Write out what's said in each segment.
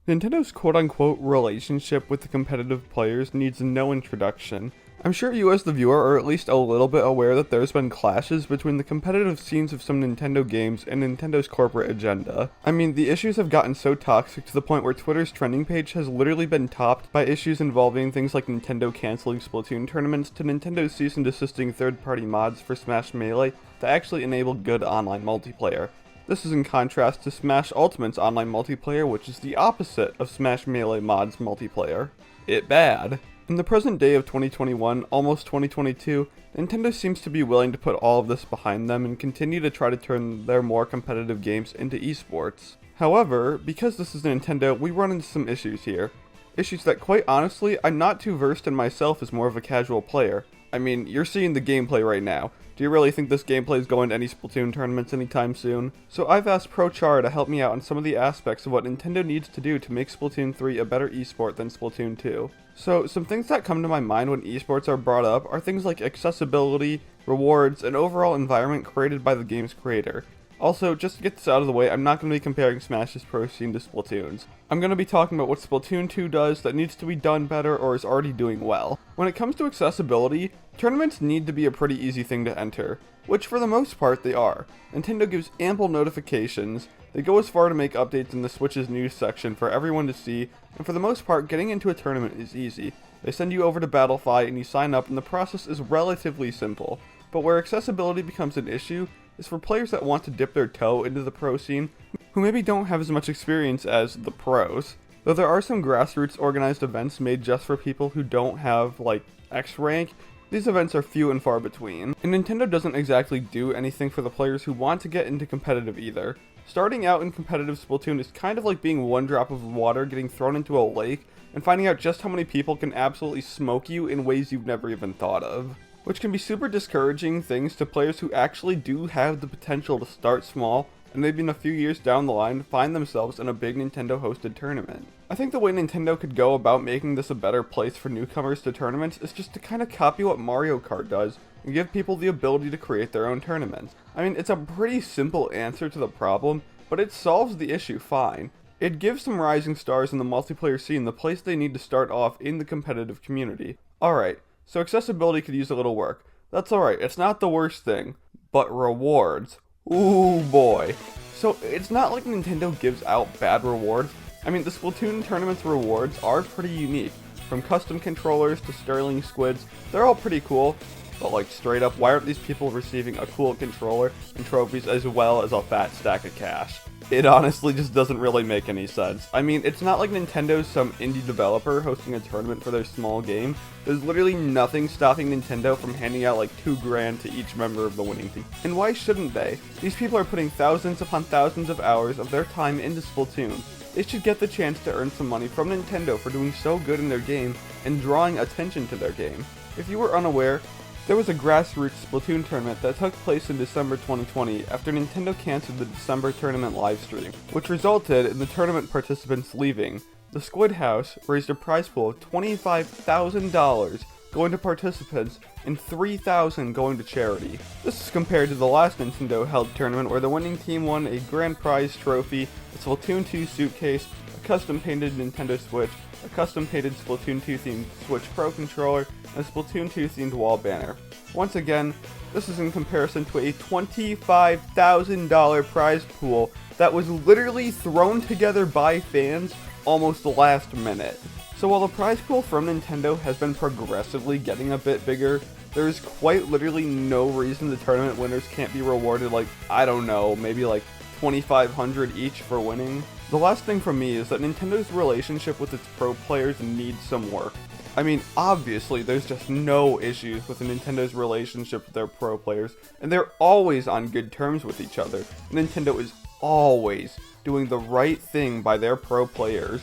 Nintendo's quote-unquote relationship with the competitive players needs no introduction. I'm sure you as the viewer are at least a little bit aware that there's been clashes between the competitive scenes of some Nintendo games and Nintendo's corporate agenda. I mean, the issues have gotten so toxic to the point where Twitter's trending page has literally been topped by issues involving things like Nintendo canceling Splatoon tournaments to Nintendo cease and desisting third-party mods for Smash Melee that actually enable good online multiplayer. This is in contrast to Smash Ultimate's online multiplayer, which is the opposite of Smash Melee mods multiplayer. It bad. In the present day of 2021, almost 2022, Nintendo seems to be willing to put all of this behind them and continue to try to turn their more competitive games into esports. However, because this is Nintendo, we run into some issues here. Issues that, quite honestly, I'm not too versed in myself as more of a casual player. I mean, you're seeing the gameplay right now. Do you really think this gameplay is going to any Splatoon tournaments anytime soon? So I've asked ProChara to help me out on some of the aspects of what Nintendo needs to do to make Splatoon 3 a better esport than Splatoon 2. So some things that come to my mind when esports are brought up are things like accessibility, rewards, and overall environment created by the game's creator. Also, just to get this out of the way, I'm not going to be comparing Smash's pro scene to Splatoon's. I'm going to be talking about what Splatoon 2 does that needs to be done better or is already doing well. When it comes to accessibility, tournaments need to be a pretty easy thing to enter, which for the most part they are. Nintendo gives ample notifications, they go as far to make updates in the Switch's news section for everyone to see, and for the most part getting into a tournament is easy. They send you over to Battlefy and you sign up and the process is relatively simple. But where accessibility becomes an issue is for players that want to dip their toe into the pro scene, who maybe don't have as much experience as the pros. Though there are some grassroots organized events made just for people who don't have, like, X rank, these events are few and far between. And Nintendo doesn't exactly do anything for the players who want to get into competitive either. Starting out in competitive Splatoon is kind of like being one drop of water getting thrown into a lake, and finding out just how many people can absolutely smoke you in ways you've never even thought of. Which can be super discouraging things to players who actually do have the potential to start small and maybe in a few years down the line find themselves in a big Nintendo hosted tournament. I think the way Nintendo could go about making this a better place for newcomers to tournaments is just to kind of copy what Mario Kart does and give people the ability to create their own tournaments. I mean, it's a pretty simple answer to the problem, but it solves the issue fine. It gives some rising stars in the multiplayer scene the place they need to start off in the competitive community. Alright. So accessibility could use a little work. That's alright, it's not the worst thing. But rewards. Ooh boy. So it's not like Nintendo gives out bad rewards. I mean, the Splatoon tournament's rewards are pretty unique. From custom controllers to sterling squids, they're all pretty cool. But like straight up, why aren't these people receiving a cool controller and trophies as well as a fat stack of cash? It honestly just doesn't really make any sense. I mean, it's not like Nintendo's some indie developer hosting a tournament for their small game. There's literally nothing stopping Nintendo from handing out like $2,000 to each member of the winning team. And why shouldn't they? These people are putting thousands upon thousands of hours of their time into Splatoon. They should get the chance to earn some money from Nintendo for doing so good in their game and drawing attention to their game. If you were unaware, there was a grassroots Splatoon tournament that took place in December 2020 after Nintendo canceled the December tournament livestream, which resulted in the tournament participants leaving. The Squid House raised a prize pool of $25,000 going to participants and $3,000 going to charity. This is compared to the last Nintendo held tournament where the winning team won a grand prize trophy, a Splatoon 2 suitcase, a custom painted Nintendo Switch, a custom painted Splatoon 2 themed Switch Pro controller, and a Splatoon 2 themed wall banner. Once again, this is in comparison to a $25,000 prize pool that was literally thrown together by fans almost last minute. So while the prize pool from Nintendo has been progressively getting a bit bigger, there is quite literally no reason the tournament winners can't be rewarded like, I don't know, maybe like $2,500 each for winning. The last thing from me is that Nintendo's relationship with its pro players needs some work. I mean, obviously, there's just no issues with Nintendo's relationship with their pro players, and they're always on good terms with each other. Nintendo is always doing the right thing by their pro players.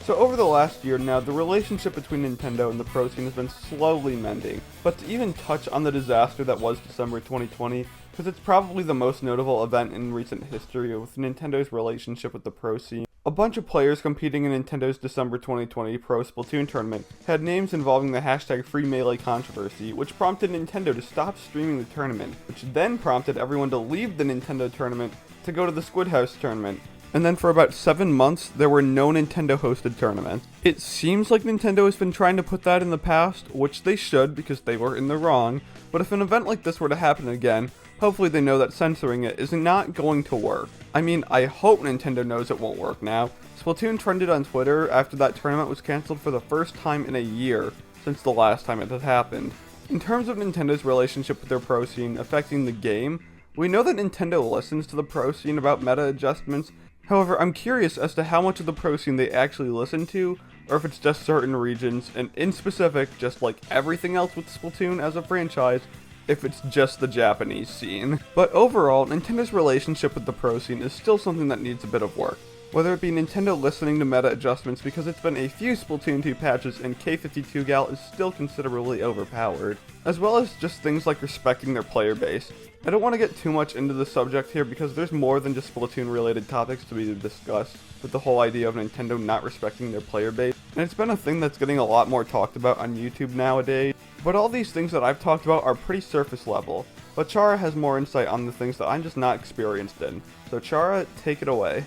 So over the last year now, the relationship between Nintendo and the pro scene has been slowly mending. But to even touch on the disaster that was December 2020, because it's probably the most notable event in recent history with Nintendo's relationship with the pro scene, a bunch of players competing in Nintendo's December 2020 Pro Splatoon tournament had names involving the hashtag Free Melee controversy, which prompted Nintendo to stop streaming the tournament, which then prompted everyone to leave the Nintendo tournament to go to the Squid House tournament, And then for about 7 months, there were no Nintendo-hosted tournaments. It seems like Nintendo has been trying to put that in the past, which they should because they were in the wrong, but if an event like this were to happen again, hopefully they know that censoring it is not going to work. I mean, I hope Nintendo knows it won't work now. Splatoon trended on Twitter after that tournament was cancelled for the first time in a year since the last time it had happened. In terms of Nintendo's relationship with their pro scene affecting the game, we know that Nintendo listens to the pro scene about meta adjustments. However, I'm curious as to how much of the pro scene they actually listen to, or if it's just certain regions, and in specific, just like everything else with Splatoon as a franchise, if it's just the Japanese scene. But overall, Nintendo's relationship with the pro scene is still something that needs a bit of work. Whether it be Nintendo listening to meta adjustments because it's been a few Splatoon 2 patches and K52 Gal is still considerably overpowered, as well as just things like respecting their player base. I don't want to get too much into the subject here because there's more than just Splatoon related topics to be discussed with the whole idea of Nintendo not respecting their player base, and it's been a thing that's getting a lot more talked about on YouTube nowadays. But all these things that I've talked about are pretty surface level, but Chara has more insight on the things that I'm just not experienced in. So Chara, take it away.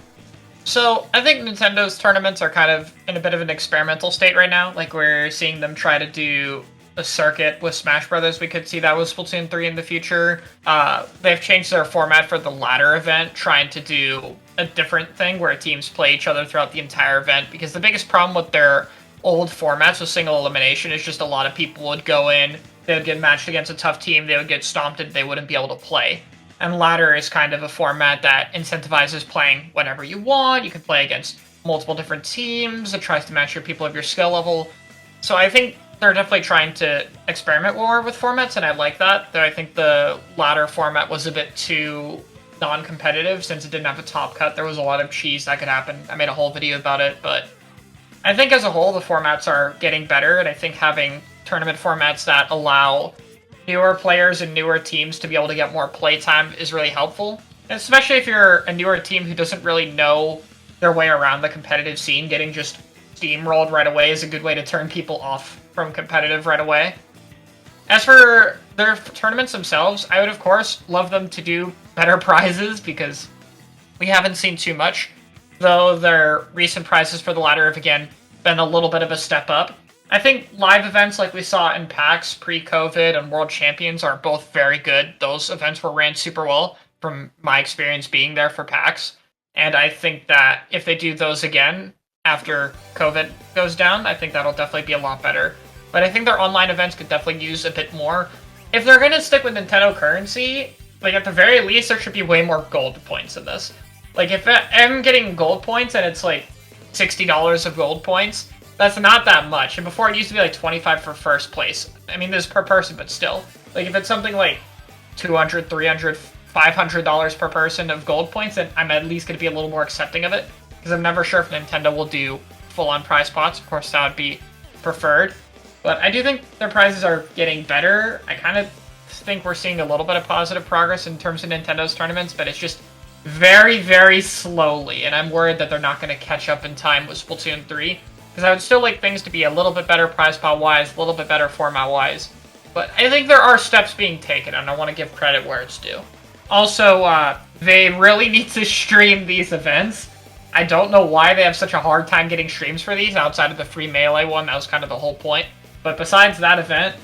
So, I think Nintendo's tournaments are kind of in a bit of an experimental state right now. Like, we're seeing them try to do a circuit with Smash Brothers. We could see that with Splatoon 3 in the future. They've changed their format for the ladder event, trying to do a different thing where teams play each other throughout the entire event. Because the biggest problem with their old formats with single elimination is just a lot of people would go in, they would get matched against a tough team, they would get stomped, and they wouldn't be able to play. And ladder is kind of a format that incentivizes playing whatever you want. You can play against multiple different teams. It tries to match your people of your skill level. So I think they're definitely trying to experiment more with formats, and I like that. Though I think the ladder format was a bit too non-competitive since it didn't have a top cut. There was a lot of cheese that could happen. I made a whole video about it, but I think as a whole the formats are getting better, and I think having tournament formats that allow newer players and newer teams to be able to get more playtime is really helpful. And especially if you're a newer team who doesn't really know their way around the competitive scene, getting just steamrolled right away is a good way to turn people off from competitive right away. As for their tournaments themselves, I would of course love them to do better prizes because we haven't seen too much, though their recent prizes for the ladder have again been a little bit of a step up. I think live events like we saw in PAX pre-COVID and World Champions are both very good. Those events were ran super well from my experience being there for PAX. And I think that if they do those again after COVID goes down, I think that'll definitely be a lot better. But I think their online events could definitely use a bit more. If they're going to stick with Nintendo currency, like at the very least, there should be way more gold points in this. Like if I'm getting gold points and it's like $60 of gold points, that's not that much. And before it used to be like 25 for first place. I mean, this is per person, but still. Like if it's something like $200, $300, $500 per person of gold points, then I'm at least going to be a little more accepting of it. Because I'm never sure if Nintendo will do full-on prize pots. Of course, that would be preferred. But I do think their prizes are getting better. I kind of think we're seeing a little bit of positive progress in terms of Nintendo's tournaments, but it's just very, very slowly. And I'm worried that they're not going to catch up in time with Splatoon 3. Because I would still like things to be a little bit better prize pot-wise, a little bit better format-wise. But I think there are steps being taken, and I want to give credit where it's due. Also, they really need to stream these events. I don't know why they have such a hard time getting streams for these, outside of the free Melee one. That was kind of the whole point. But besides that event,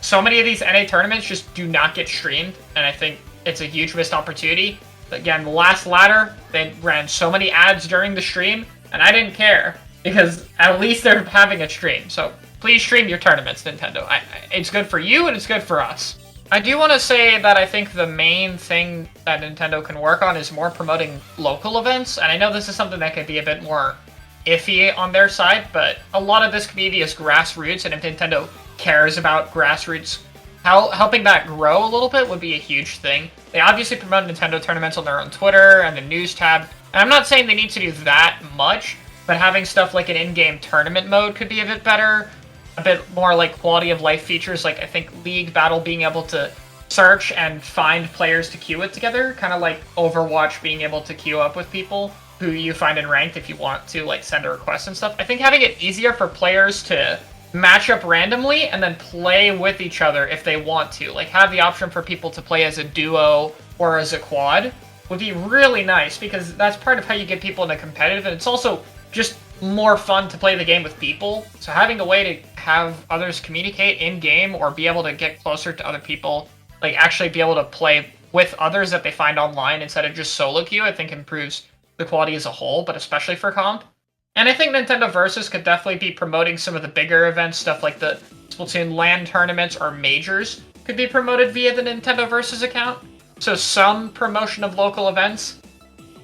so many of these NA tournaments just do not get streamed, and I think it's a huge missed opportunity. Again, the last ladder, they ran so many ads during the stream, and I didn't care. Because at least they're having a stream. So please stream your tournaments, Nintendo. It's good for you and it's good for us. I do want to say that I think the main thing that Nintendo can work on is more promoting local events. And I know this is something that could be a bit more iffy on their side, but a lot of this community is grassroots. And if Nintendo cares about grassroots, helping that grow a little bit would be a huge thing. They obviously promote Nintendo tournaments on their own Twitter and the news tab. And I'm not saying they need to do that much, but having stuff like an in-game tournament mode could be a bit better. A bit more like quality of life features, like I think League Battle being able to search and find players to queue it together. Kind of like Overwatch being able to queue up with people who you find in ranked if you want to like send a request and stuff. I think having it easier for players to match up randomly and then play with each other if they want to. Like have the option for people to play as a duo or as a quad would be really nice, because that's part of how you get people into competitive, and it's also just more fun to play the game with people. So having a way to have others communicate in-game or be able to get closer to other people, like actually be able to play with others that they find online instead of just solo queue, I think improves the quality as a whole, but especially for comp. And I think Nintendo Versus could definitely be promoting some of the bigger events, stuff like the Splatoon LAN tournaments or majors could be promoted via the Nintendo Versus account. So some promotion of local events.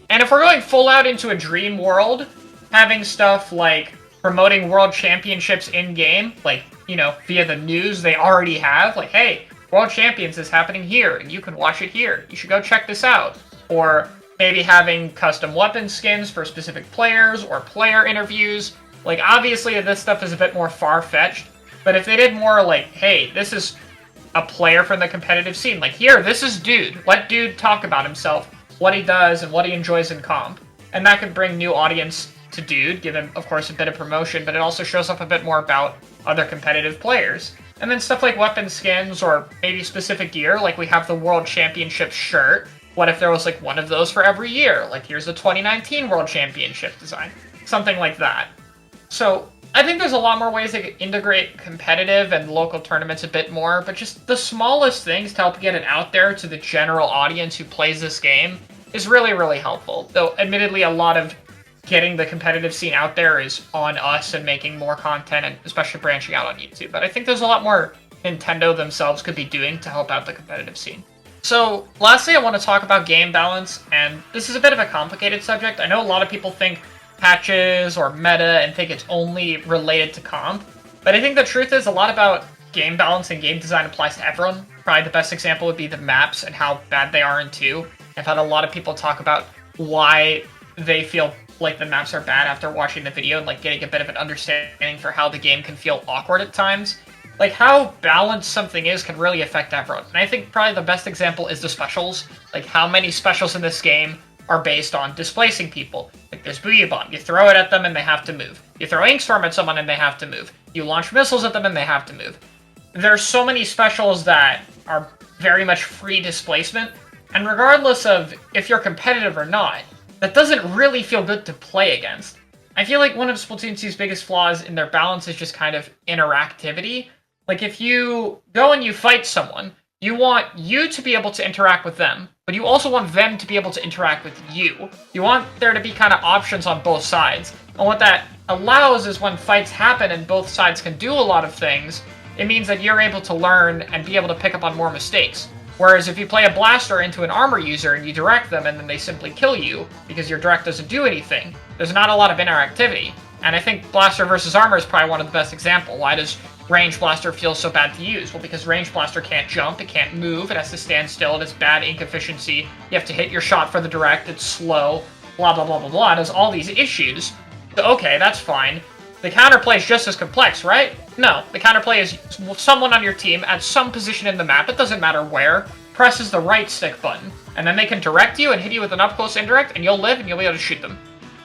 And if we're going full out into a dream world, having stuff like promoting world championships in-game, like, you know, via the news they already have, like, hey, World Champions is happening here, and you can watch it here. You should go check this out. Or maybe having custom weapon skins for specific players, or player interviews. Like, obviously, this stuff is a bit more far-fetched, but if they did more like, hey, this is a player from the competitive scene. Like, here, this is Dude. Let Dude talk about himself, what he does, and what he enjoys in comp. And that could bring new audience to Dude, give him, of course, a bit of promotion, but it also shows up a bit more about other competitive players. And then stuff like weapon skins, or maybe specific gear, like we have the World Championship shirt. What if there was, like, one of those for every year? Like, here's the 2019 World Championship design. Something like that. So, I think there's a lot more ways to integrate competitive and local tournaments a bit more, but just the smallest things to help get it out there to the general audience who plays this game is really, really helpful. Though, admittedly, a lot of getting the competitive scene out there is on us and making more content, and especially branching out on YouTube. But I think there's a lot more Nintendo themselves could be doing to help out the competitive scene. So, lastly, I want to talk about game balance, and this is a bit of a complicated subject. I know a lot of people think patches or meta and think it's only related to comp, but I think the truth is a lot about game balance and game design applies to everyone. Probably the best example would be the maps and how bad they are in 2. I've had a lot of people talk about why they feel like the maps are bad after watching the video and like getting a bit of an understanding for how the game can feel awkward at times. Like, how balanced something is can really affect everyone. And I think probably the best example is the specials. Like, how many specials in this game are based on displacing people. Like, there's Booyah Bomb. You throw it at them and they have to move. You throw Inkstorm at someone and they have to move. You launch missiles at them and they have to move. There's so many specials that are very much free displacement. And regardless of if you're competitive or not, that doesn't really feel good to play against. I feel like one of Splatoon 2's biggest flaws in their balance is just kind of interactivity. Like, if you go and you fight someone, you want you to be able to interact with them, but you also want them to be able to interact with you. You want there to be kind of options on both sides. And what that allows is when fights happen and both sides can do a lot of things, it means that you're able to learn and be able to pick up on more mistakes. Whereas if you play a blaster into an armor user and you direct them and then they simply kill you because your direct doesn't do anything, there's not a lot of interactivity. And I think blaster versus armor is probably one of the best examples. Why does range blaster feel so bad to use? Well, because range blaster can't jump, it can't move, it has to stand still, it has bad ink efficiency, you have to hit your shot for the direct, it's slow, blah blah blah blah blah. It has all these issues. So, okay, that's fine. The counterplay is just as complex, right? No, the counterplay is someone on your team at some position in the map, it doesn't matter where, presses the right stick button, and then they can direct you and hit you with an up-close indirect, and you'll live and you'll be able to shoot them.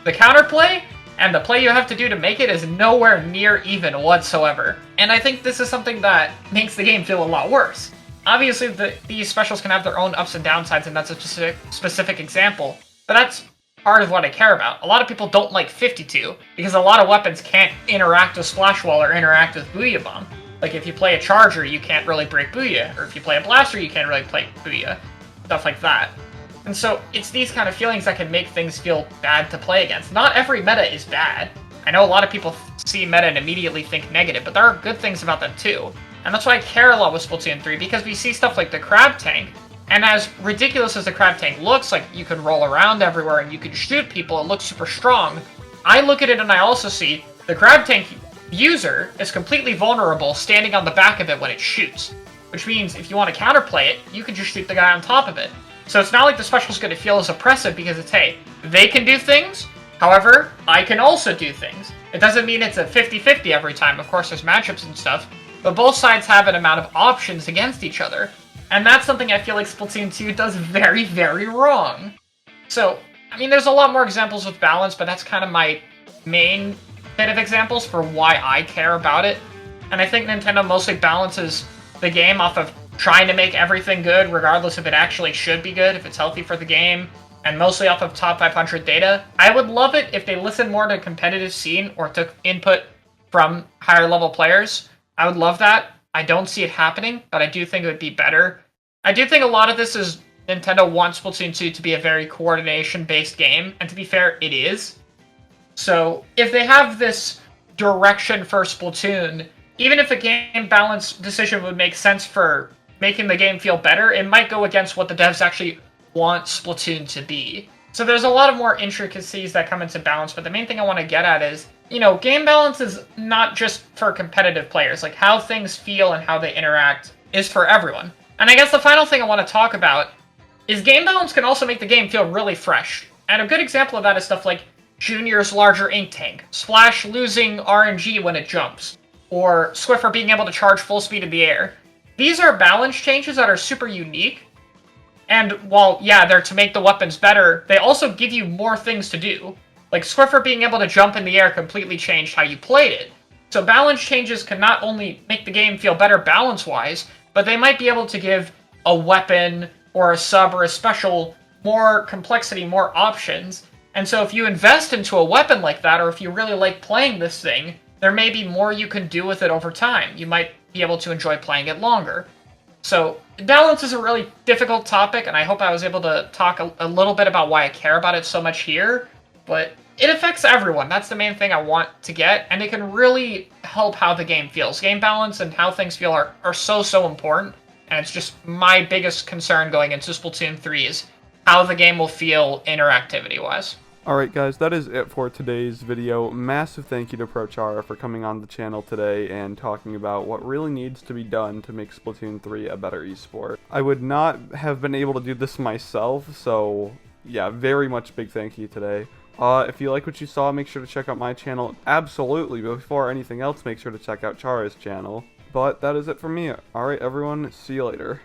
The counterplay and the play you have to do to make it is nowhere near even whatsoever. And I think this is something that makes the game feel a lot worse. Obviously, these specials can have their own ups and downsides, and that's a specific example, but that's part of what I care about. A lot of people don't like 52, because a lot of weapons can't interact with Splash Wall or interact with Booyah Bomb. Like, if you play a Charger, you can't really break Booyah, or if you play a Blaster, you can't really play Booyah. Stuff like that. And so, it's these kind of feelings that can make things feel bad to play against. Not every meta is bad. I know a lot of people see meta and immediately think negative, but there are good things about that too. And that's why I care a lot with Splatoon 3, because we see stuff like the Crab Tank, and as ridiculous as the Crab Tank looks, like you can roll around everywhere and you can shoot people, it looks super strong, I look at it and I also see the Crab Tank user is completely vulnerable standing on the back of it when it shoots. Which means if you want to counterplay it, you can just shoot the guy on top of it. So it's not like the special's going to feel as oppressive because it's, hey, they can do things, however, I can also do things. It doesn't mean it's a 50-50 every time, of course there's matchups and stuff, but both sides have an amount of options against each other. And that's something I feel like Splatoon 2 does very, very wrong. So, I mean, there's a lot more examples with balance, but that's kind of my main bit of examples for why I care about it. And I think Nintendo mostly balances the game off of trying to make everything good, regardless if it actually should be good, if it's healthy for the game. and mostly off of top 500 data. I would love it if they listened more to the competitive scene or took input from higher level players. I would love that. I don't see it happening, but I do think it would be better. I do think a lot of this is Nintendo wants Splatoon 2 to be a very coordination-based game, and to be fair, it is. So if they have this direction for Splatoon, even if a game balance decision would make sense for making the game feel better, it might go against what the devs actually want Splatoon to be. So there's a lot of more intricacies that come into balance, but the main thing I want to get at is, you know, game balance is not just for competitive players. Like, how things feel and how they interact is for everyone. And I guess the final thing I want to talk about is game balance can also make the game feel really fresh. And a good example of that is stuff like Junior's larger ink tank, Splash losing RNG when it jumps, or Swiffer being able to charge full speed in the air. These are balance changes that are super unique, and while, yeah, they're to make the weapons better, they also give you more things to do. Like, Swiffer being able to jump in the air completely changed how you played it. So balance changes can not only make the game feel better balance-wise, but they might be able to give a weapon or a sub or a special more complexity, more options. And so if you invest into a weapon like that, or if you really like playing this thing, there may be more you can do with it over time. You might be able to enjoy playing it longer. So balance is a really difficult topic, and I hope I was able to talk a little bit about why I care about it so much here, but it affects everyone. That's the main thing I want to get, and it can really help how the game feels. Game balance and how things feel are so important, and it's just my biggest concern going into Splatoon 3 is how the game will feel interactivity-wise. Alright guys, that is it for today's video. Massive thank you to ProChara for coming on the channel today and talking about what really needs to be done to make Splatoon 3 a better esport. I would not have been able to do this myself, so yeah, very much big thank you today. If you like what you saw, make sure to check out my channel. Absolutely, but before anything else, make sure to check out Chara's channel. But that is it from me. Alright everyone, see you later.